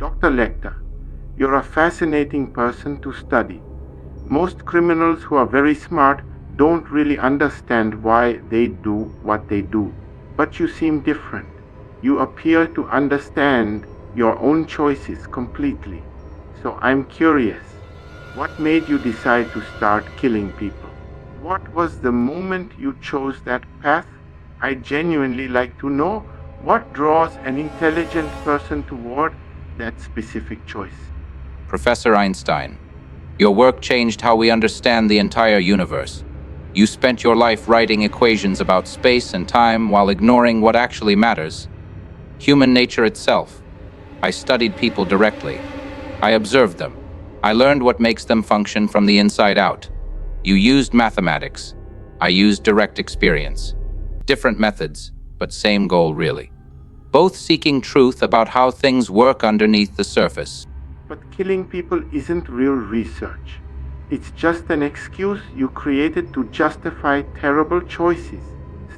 Dr. Lecter, you're a fascinating person to study. Most criminals who are very smart don't really understand why they do what they do. But you seem different. You appear to understand your own choices completely. So I'm curious, what made you decide to start killing people? What was the moment you chose that path? I genuinely like to know what draws an intelligent person toward that specific choice. Professor Einstein, your work changed how we understand the entire universe. You spent your life writing equations about space and time while ignoring what actually matters: human nature itself. I studied people directly. I observed them. I learned what makes them function from the inside out. You used mathematics. I used direct experience. Different methods, but same goal really. Both seeking truth about how things work underneath the surface. But killing people isn't real research. It's just an excuse you created to justify terrible choices.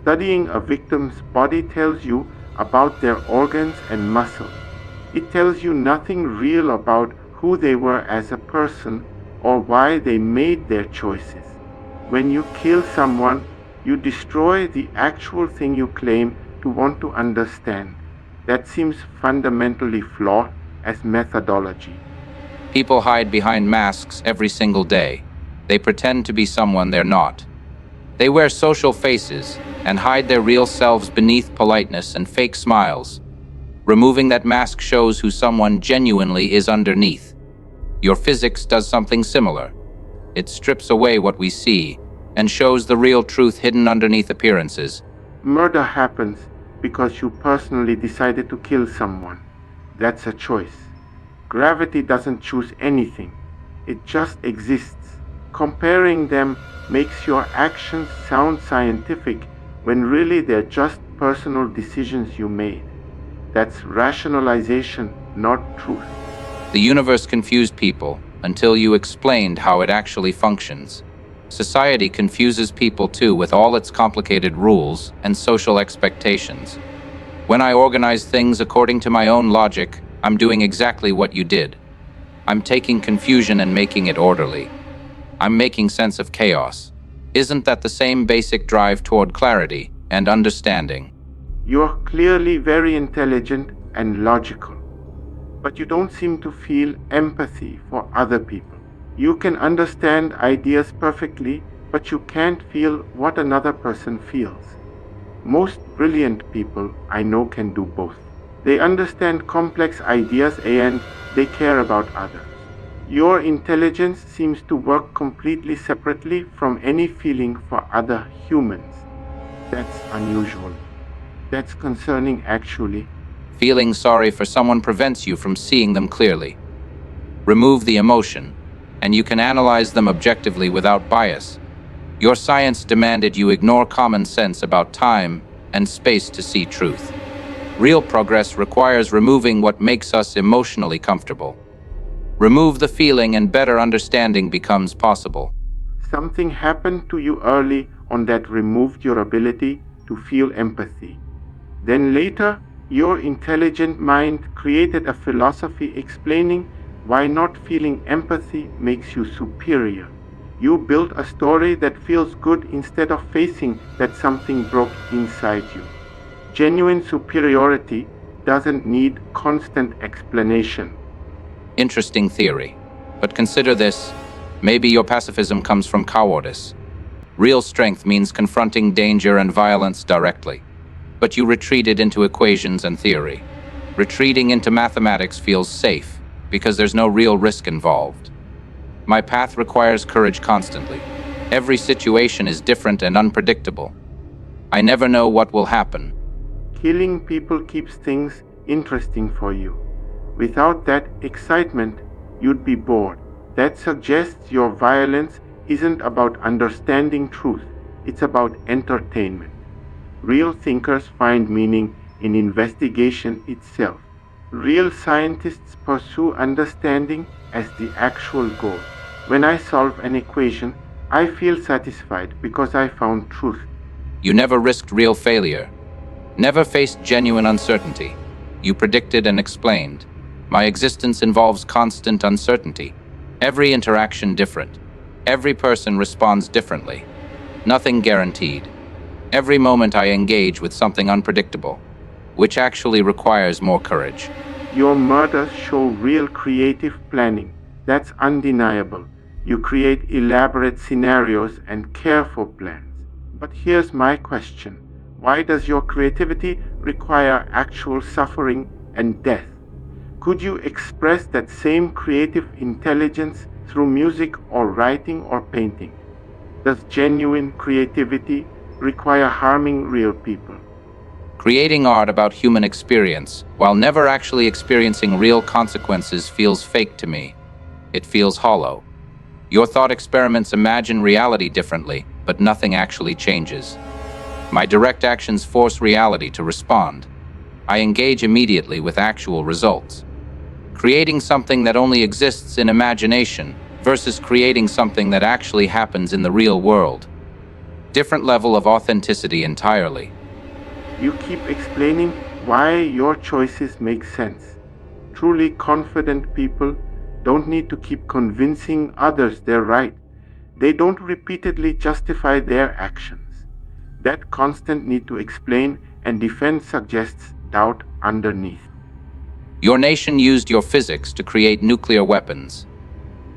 Studying a victim's body tells you about their organs and muscles. It tells you nothing real about who they were as a person or why they made their choices. When you kill someone, you destroy the actual thing you claim to want to understand. That seems fundamentally flawed as methodology. People hide behind masks every single day. They pretend to be someone they're not. They wear social faces and hide their real selves beneath politeness and fake smiles. Removing that mask shows who someone genuinely is underneath. Your physics does something similar. It strips away what we see and shows the real truth hidden underneath appearances. Murder happens because you personally decided to kill someone. That's a choice. Gravity doesn't choose anything. It just exists. Comparing them makes your actions sound scientific when really they're just personal decisions you made. That's rationalization, not truth. The universe confused people until you explained how it actually functions. Society confuses people too with all its complicated rules and social expectations. When I organize things according to my own logic, I'm doing exactly what you did. I'm taking confusion and making it orderly. I'm making sense of chaos. Isn't that the same basic drive toward clarity and understanding? You're clearly very intelligent and logical, but you don't seem to feel empathy for other people. You can understand ideas perfectly, but you can't feel what another person feels. Most brilliant people I know can do both. They understand complex ideas and they care about others. Your intelligence seems to work completely separately from any feeling for other humans. That's unusual. That's concerning, actually. Feeling sorry for someone prevents you from seeing them clearly. Remove the emotion, and you can analyze them objectively without bias. Your science demanded you ignore common sense about time and space to see truth. Real progress requires removing what makes us emotionally comfortable. Remove the feeling and better understanding becomes possible. Something happened to you early on that removed your ability to feel empathy. Then later, your intelligent mind created a philosophy explaining why not feeling empathy makes you superior. You built a story that feels good instead of facing that something broke inside you. Genuine superiority doesn't need constant explanation. Interesting theory. But consider this: maybe your pacifism comes from cowardice. Real strength means confronting danger and violence directly. But you retreated into equations and theory. Retreating into mathematics feels safe because there's no real risk involved. My path requires courage constantly. Every situation is different and unpredictable. I never know what will happen. Killing people keeps things interesting for you. Without that excitement, you'd be bored. That suggests your violence isn't about understanding truth, it's about entertainment. Real thinkers find meaning in investigation itself. Real scientists pursue understanding as the actual goal. When I solve an equation, I feel satisfied because I found truth. You never risked real failure. Never faced genuine uncertainty. You predicted and explained. My existence involves constant uncertainty. Every interaction different. Every person responds differently. Nothing guaranteed. Every moment I engage with something unpredictable, which actually requires more courage. Your murders show real creative planning. That's undeniable. You create elaborate scenarios and careful plans. But here's my question. Why does your creativity require actual suffering and death? Could you express that same creative intelligence through music or writing or painting? Does genuine creativity require harming real people? Creating art about human experience, while never actually experiencing real consequences, feels fake to me. It feels hollow. Your thought experiments imagine reality differently, but nothing actually changes. My direct actions force reality to respond. I engage immediately with actual results. Creating something that only exists in imagination versus creating something that actually happens in the real world. Different level of authenticity entirely. You keep explaining why your choices make sense. Truly confident people don't need to keep convincing others they're right. They don't repeatedly justify their actions. That constant need to explain and defend suggests doubt underneath. Your nation used your physics to create nuclear weapons.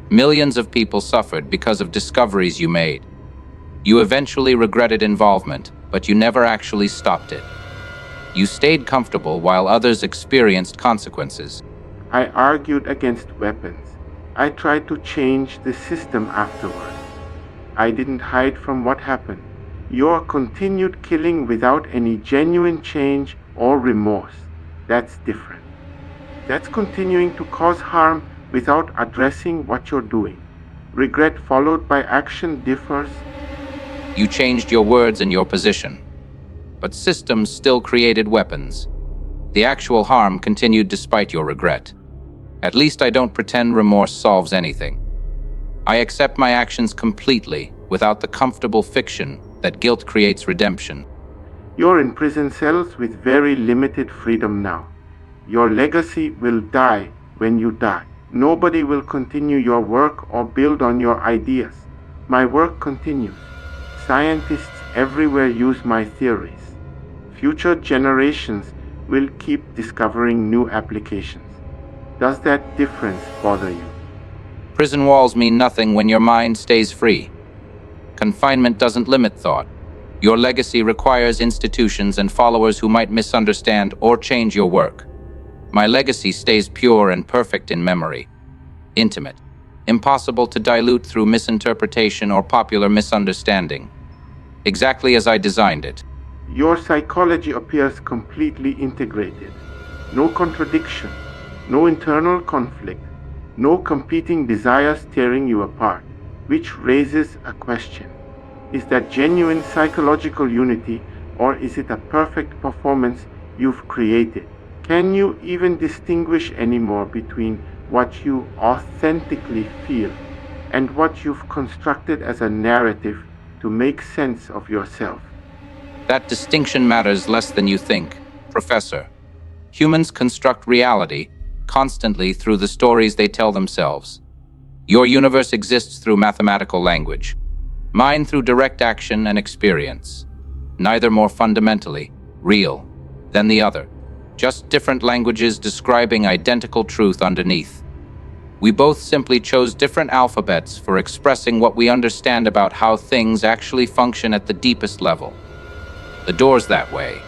Millions of people suffered because of discoveries you made. You eventually regretted involvement, but you never actually stopped it. You stayed comfortable while others experienced consequences. I argued against weapons. I tried to change the system afterwards. I didn't hide from what happened. Your continued killing without any genuine change or remorse. That's different. That's continuing to cause harm without addressing what you're doing. Regret followed by action differs. You changed your words and your position. But systems still created weapons. The actual harm continued despite your regret. At least I don't pretend remorse solves anything. I accept my actions completely without the comfortable fiction that guilt creates redemption. You're in prison cells with very limited freedom now. Your legacy will die when you die. Nobody will continue your work or build on your ideas. My work continues. Scientists everywhere use my theories. Future generations will keep discovering new applications. Does that difference bother you? Prison walls mean nothing when your mind stays free. Confinement doesn't limit thought. Your legacy requires institutions and followers who might misunderstand or change your work. My legacy stays pure and perfect in memory. Intimate. Impossible to dilute through misinterpretation or popular misunderstanding. Exactly as I designed it. Your psychology appears completely integrated. No contradiction, no internal conflict, no competing desires tearing you apart, which raises a question. Is that genuine psychological unity, or is it a perfect performance you've created? Can you even distinguish anymore between what you authentically feel and what you've constructed as a narrative to make sense of yourself? That distinction matters less than you think, Professor. Humans construct reality constantly through the stories they tell themselves. Your universe exists through mathematical language, mine through direct action and experience. Neither more fundamentally real than the other, just different languages describing identical truth underneath. We both simply chose different alphabets for expressing what we understand about how things actually function at the deepest level. The door's that way.